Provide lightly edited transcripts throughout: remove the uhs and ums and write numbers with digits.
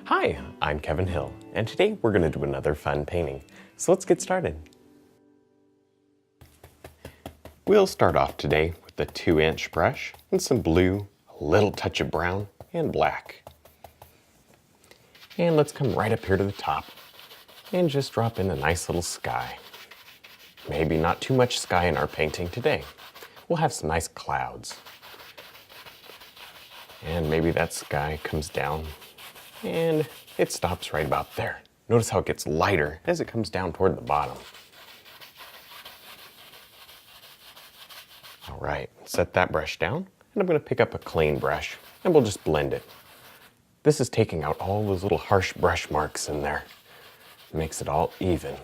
Hi, I'm Kevin Hill, and today we're going to do another fun painting. So let's get started. We'll start off today with a 2-inch brush and some blue, a little touch of brown, and black. And let's come right up here to the top and just drop in a nice little sky. Maybe not too much sky in our painting today. We'll have some nice clouds. And maybe that sky comes down and it stops right about there. Notice how it gets lighter as it comes down toward the bottom. All right, set that brush down, and I'm going to pick up a clean brush and we'll just blend it. This is taking out all those little harsh brush marks in there. It makes it all even.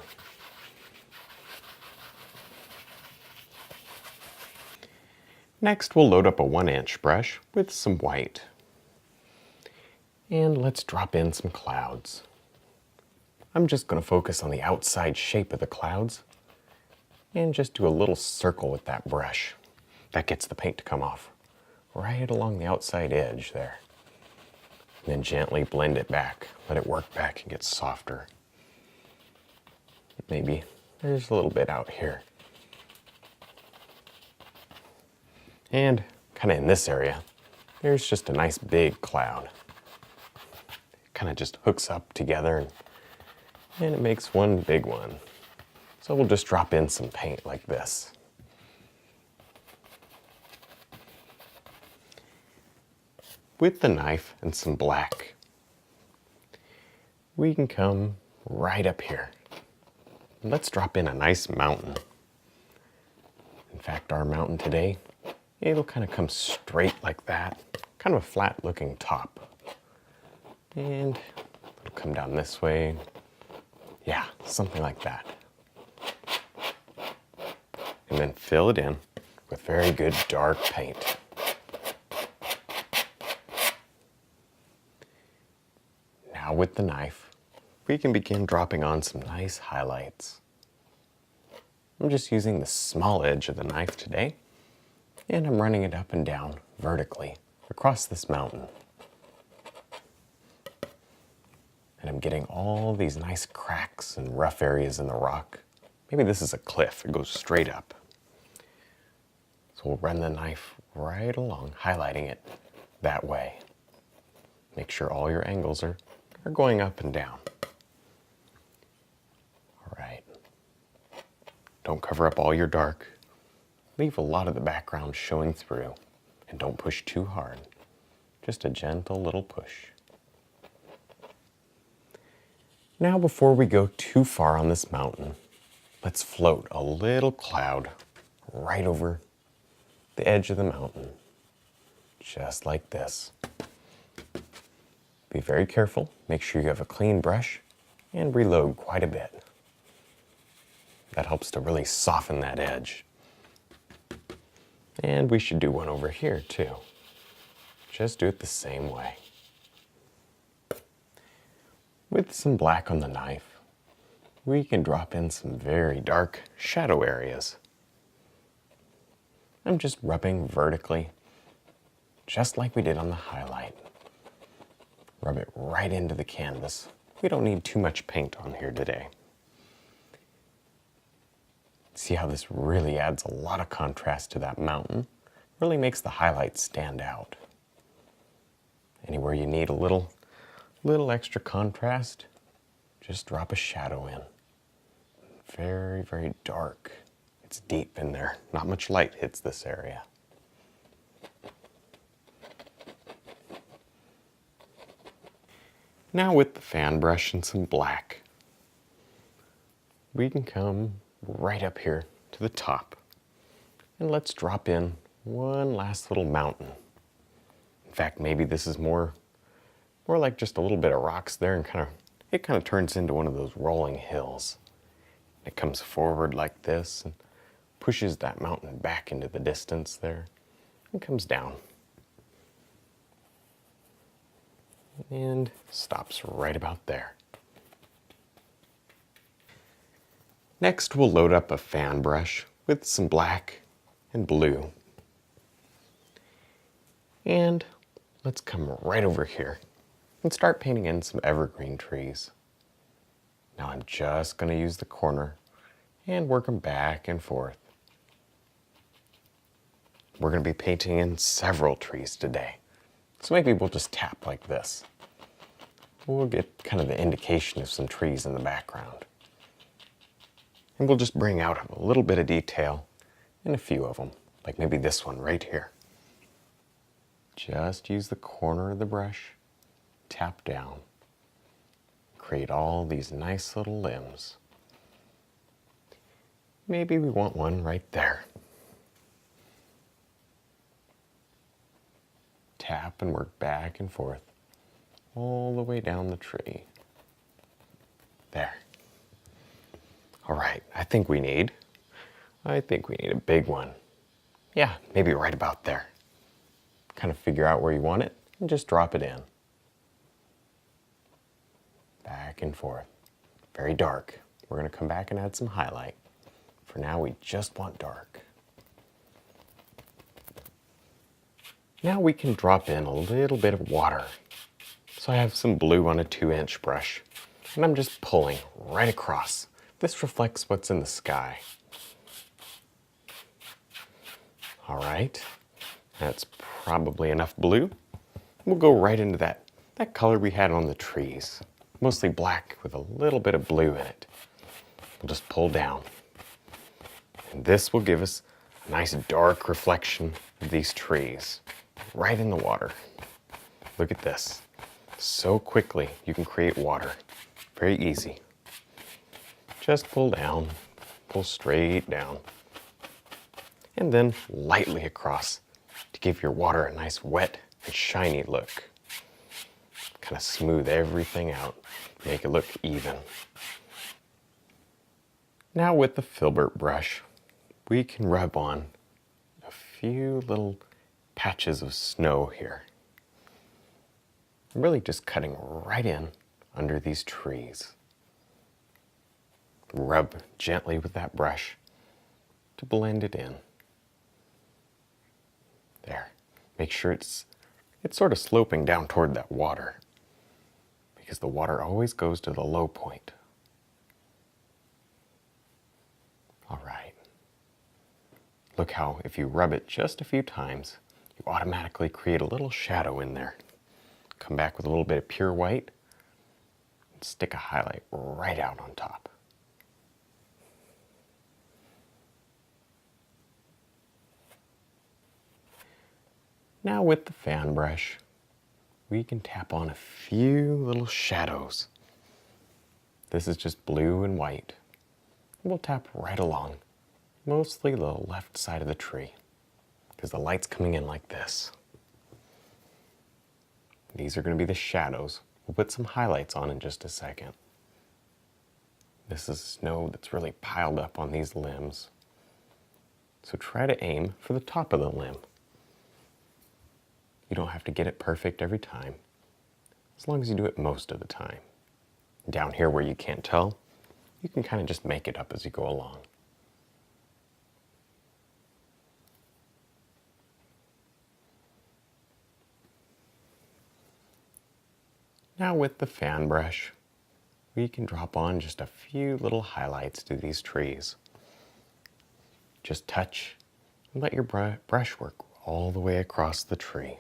Next, we'll load up a 1-inch brush with some white. And let's drop in some clouds. I'm just going to focus on the outside shape of the clouds and just do a little circle with that brush. That gets the paint to come off right along the outside edge there. And then gently blend it back. Let it work back and get softer. Maybe there's a little bit out here. And kind of in this area, there's just a nice big cloud. It kind of just hooks up together and it makes one big one. So we'll just drop in some paint like this. With the knife and some black, we can come right up here. Let's drop in a nice mountain. In fact, our mountain today, it'll kind of come straight like that, kind of a flat looking top. And it'll come down this way. Yeah, something like that. And then fill it in with very good dark paint. Now with the knife, we can begin dropping on some nice highlights. I'm just using the small edge of the knife today, and I'm running it up and down vertically across this mountain. And I'm getting all these nice cracks and rough areas in the rock. Maybe this is a cliff, it goes straight up. So we'll run the knife right along, highlighting it that way. Make sure all your angles are going up and down. All right. Don't cover up all your dark. Leave a lot of the background showing through, and don't push too hard. Just a gentle little push. Now, before we go too far on this mountain, let's float a little cloud right over the edge of the mountain, just like this. Be very careful, make sure you have a clean brush, and reload quite a bit. That helps to really soften that edge. And we should do one over here too. Just do it the same way. With some black on the knife, we can drop in some very dark shadow areas. I'm just rubbing vertically, just like we did on the highlight. Rub it right into the canvas. We don't need too much paint on here today. See how this really adds a lot of contrast to that mountain? Really makes the highlights stand out. Anywhere you need a little extra contrast, just drop a shadow in. Very, very dark. It's deep in there. Not much light hits this area. Now with the fan brush and some black, we can come right up here to the top. And let's drop in one last little mountain. In fact, maybe this is more like just a little bit of rocks there, and it kind of turns into one of those rolling hills. It comes forward like this and pushes that mountain back into the distance there and comes down. And stops right about there. Next, we'll load up a fan brush with some black and blue. And let's come right over here and start painting in some evergreen trees. Now I'm just going to use the corner and work them back and forth. We're going to be painting in several trees today, so maybe we'll just tap like this. We'll get kind of the indication of some trees in the background. And we'll just bring out a little bit of detail in a few of them, like maybe this one right here. Just use the corner of the brush, tap down, create all these nice little limbs. Maybe we want one right there. Tap and work back and forth all the way down the tree. There. All right, I think we need a big one. Yeah, maybe right about there. Kind of figure out where you want it and just drop it in. Back and forth. Very dark. We're going to come back and add some highlight. For now, we just want dark. Now we can drop in a little bit of water. So I have some blue on a 2-inch brush, and I'm just pulling right across. This reflects what's in the sky. All right, that's probably enough blue. We'll go right into that color we had on the trees. Mostly black with a little bit of blue in it. We'll just pull down. And this will give us a nice dark reflection of these trees right in the water. Look at this. So quickly you can create water. Very easy. Just pull down, pull straight down, and then lightly across to give your water a nice wet and shiny look. Kind of smooth everything out, make it look even. Now with the filbert brush, we can rub on a few little patches of snow here. I'm really just cutting right in under these trees. Rub gently with that brush to blend it in. There. Make sure it's sort of sloping down toward that water, because the water always goes to the low point. All right. Look how if you rub it just a few times, you automatically create a little shadow in there. Come back with a little bit of pure white and stick a highlight right out on top. Now with the fan brush, we can tap on a few little shadows. This is just blue and white. We'll tap right along, mostly the left side of the tree, because the light's coming in like this. These are going to be the shadows. We'll put some highlights on in just a second. This is snow that's really piled up on these limbs. So try to aim for the top of the limb. You don't have to get it perfect every time, as long as you do it most of the time. Down here where you can't tell, you can kind of just make it up as you go along. Now with the fan brush, we can drop on just a few little highlights to these trees. Just touch and let your brush work all the way across the tree.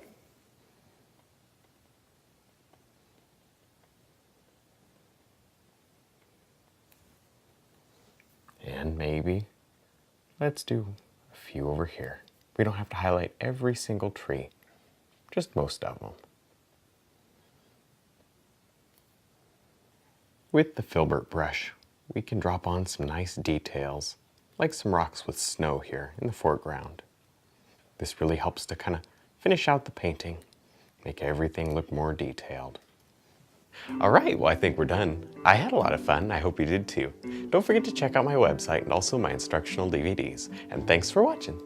And maybe let's do a few over here. We don't have to highlight every single tree, just most of them. With the filbert brush, we can drop on some nice details, like some rocks with snow here in the foreground. This really helps to kind of finish out the painting, make everything look more detailed. All right, well, I think we're done. I had a lot of fun. I hope you did too. Don't forget to check out my website and also my instructional DVDs. And thanks for watching.